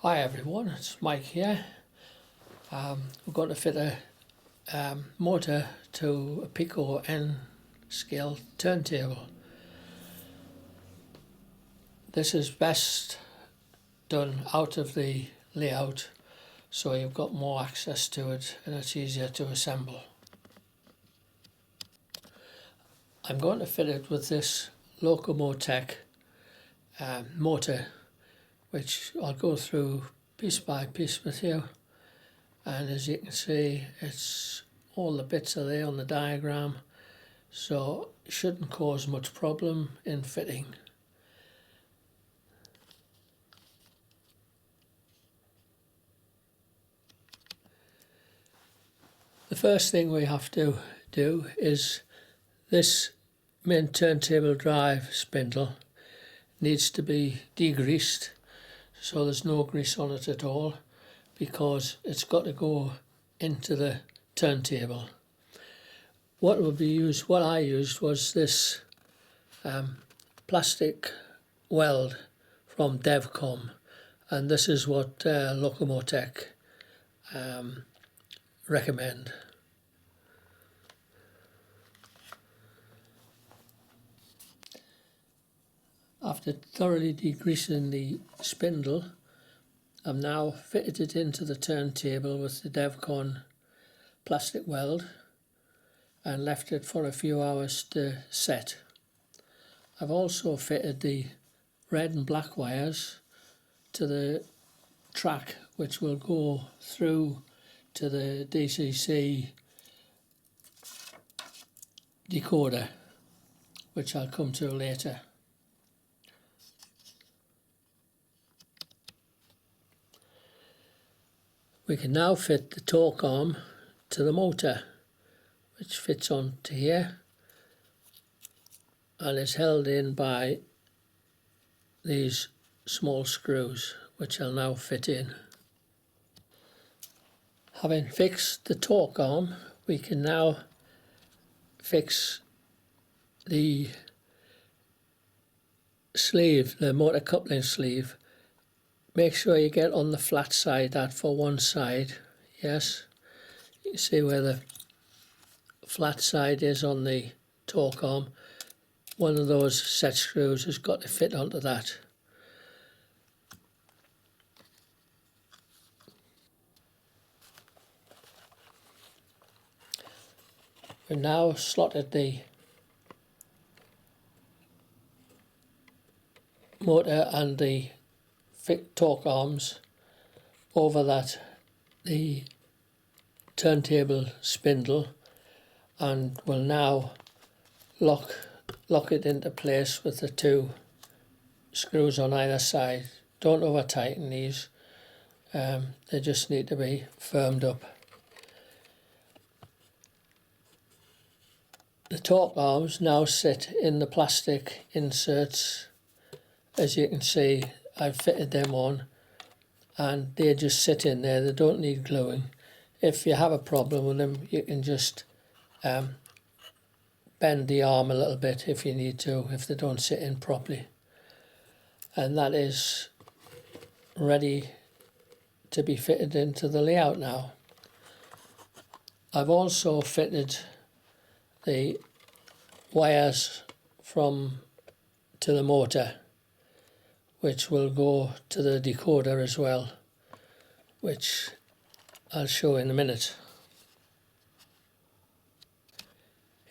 Hi everyone, it's Mike here. We're going to fit a motor to a Peco N scale turntable. This is best done out of the layout so you've got more access to it and it's easier to assemble. I'm going to fit it with this Locomotech motor, which I'll go through piece by piece with you, and as you can see it's all the bits are there on the diagram, so it shouldn't cause much problem in fitting. The first thing we have to do is this main turntable drive spindle needs to be degreased so there's no grease on it at all, because it's got to go into the turntable. What I used was this plastic weld from Devcom, and this is what Locomotech recommend. After thoroughly degreasing the spindle, I've now fitted it into the turntable with the Devcon plastic weld and left it for a few hours to set. I've also fitted the red and black wires to the track which will go through to the DCC decoder, which I'll come to later. We can now fit the torque arm to the motor, which fits onto here and is held in by these small screws, which I'll now fit in. Having fixed the torque arm, we can now fix the sleeve, the motor coupling sleeve. Make sure you get on the flat side, that for one side, yes. You can see where the flat side is on the torque arm. One of those set screws has got to fit onto that. We've now slotted the motor and the torque arms over the turntable spindle, and will now lock it into place with the two screws on either side. Don't over tighten these, they just need to be firmed up. The torque arms now sit in the plastic inserts. As you can see, I've fitted them on and they just sit in there, they don't need gluing. If you have a problem with them, you can just bend the arm a little bit if you need to, if they don't sit in properly. And that is ready to be fitted into the layout now. I've also fitted the wires to the motor, which will go to the decoder as well, which I'll show in a minute.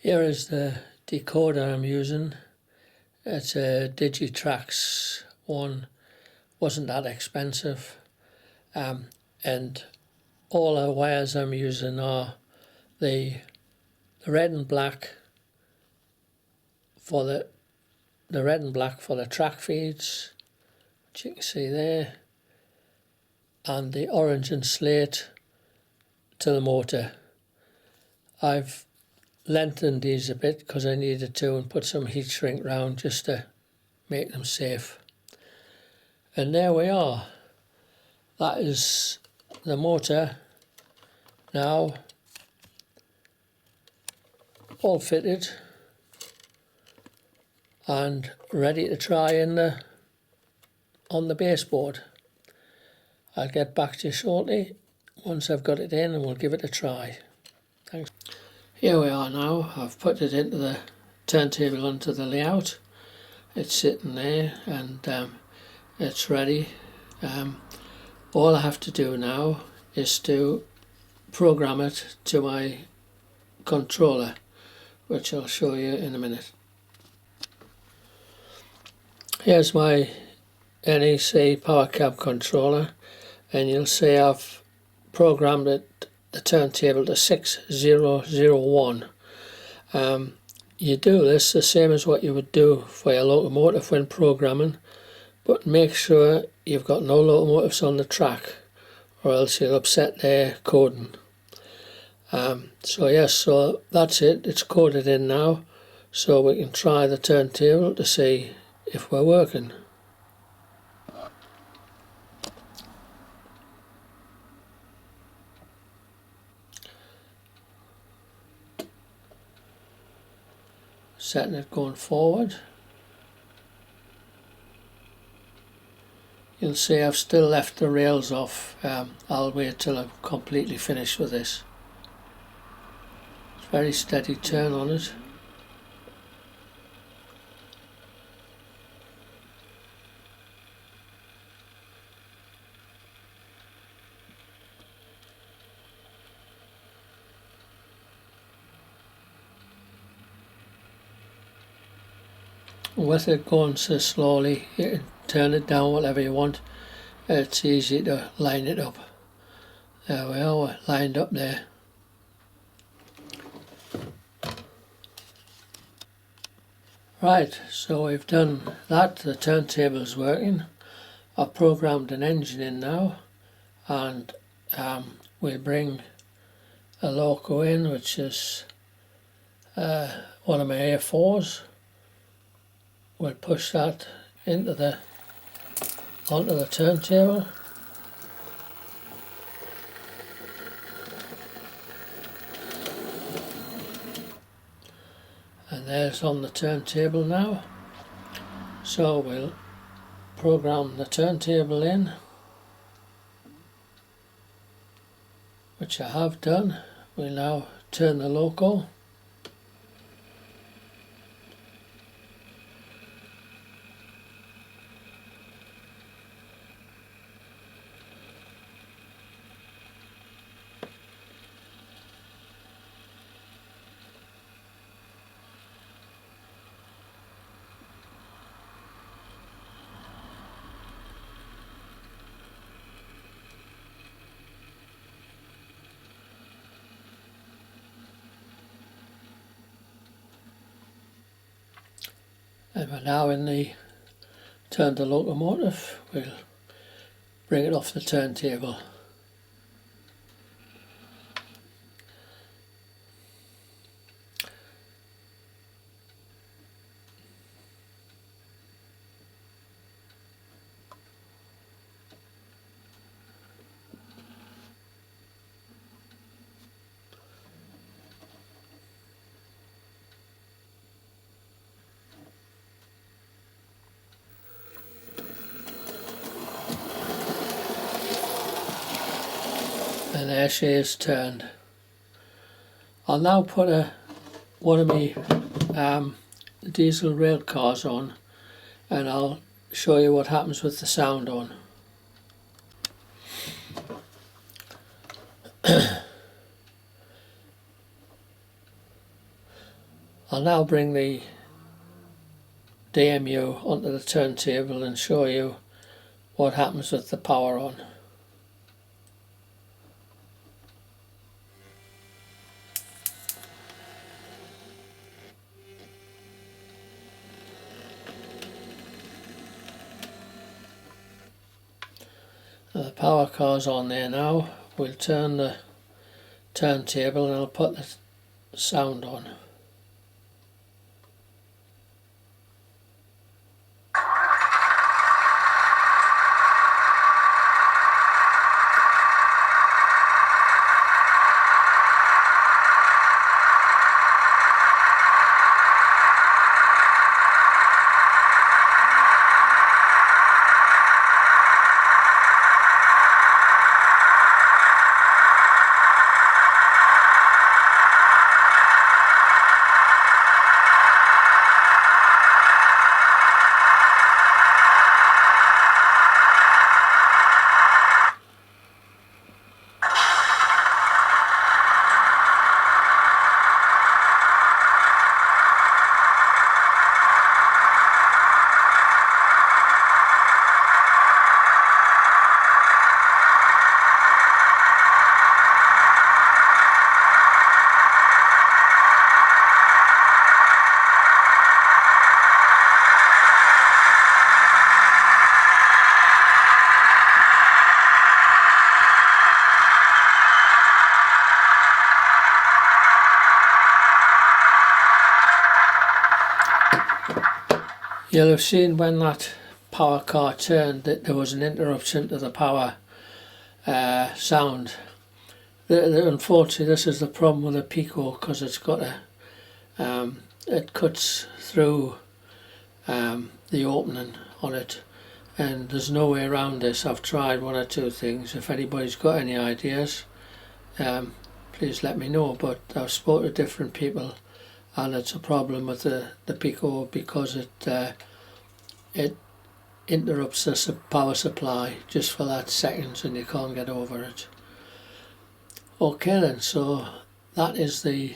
Here is the decoder I'm using. It's a Digitrax one, wasn't that expensive, and all the wires I'm using are the red and black for the track feeds, which you can see there, and the orange and slate to the motor. I've lengthened these a bit because I needed to, and put some heat shrink round just to make them safe. And there we are. That is the motor now all fitted and ready to try on the baseboard. I'll get back to you shortly once I've got it in, and we'll give it a try. Thanks. Here we are now. I've put it into the turntable onto the layout. It's sitting there, and it's ready. All I have to do now is to program it to my controller, which I'll show you in a minute. Here's my NEC power cab controller, and you'll see I've programmed it, the turntable, to 6001. You do this the same as what you would do for your locomotive when programming, but make sure you've got no locomotives on the track, or else you'll upset their coding. So that's it, it's coded in now, so we can try the turntable to see if we're working. Setting it going forward. You'll see I've still left the rails off. I'll wait till I'm completely finished with this. It's a very steady turn on it. With it going so slowly, you can turn it down whatever you want. It's easy to line it up. There we are, we're lined up there. Right, so we've done that. The turntable's working. I've programmed an engine in now, and we'll bring a loco in, which is one of my A4s. We'll push that onto the turntable. And there's on the turntable now. So we'll program the turntable in, which I have done. We'll now turn the loco. And we're now in the turn the locomotive. We'll bring it off the turntable. And there she is turned. I'll now put one of my diesel rail cars on, and I'll show you what happens with the sound on. I'll now bring the DMU onto the turntable and show you what happens with the power on. The power car's on there now. We'll turn the turntable and I'll put the sound on. You'll have seen when that power car turned that there was an interruption to the power sound. Unfortunately, this is the problem with the Peco, because it's got it cuts through the opening on it, and there's no way around this. I've tried one or two things. If anybody's got any ideas, please let me know, but I've spoken to different people, and it's a problem with the Peco because it interrupts the power supply just for that seconds, and you can't get over it. Okay then, so that is the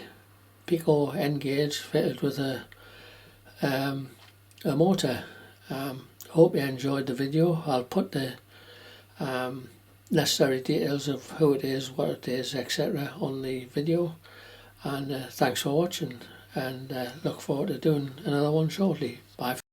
Peco N gauge fitted with a motor. Hope you enjoyed the video. I'll put the necessary details of who it is, what it is, etc. on the video, and thanks for watching, and look forward to doing another one shortly. Bye.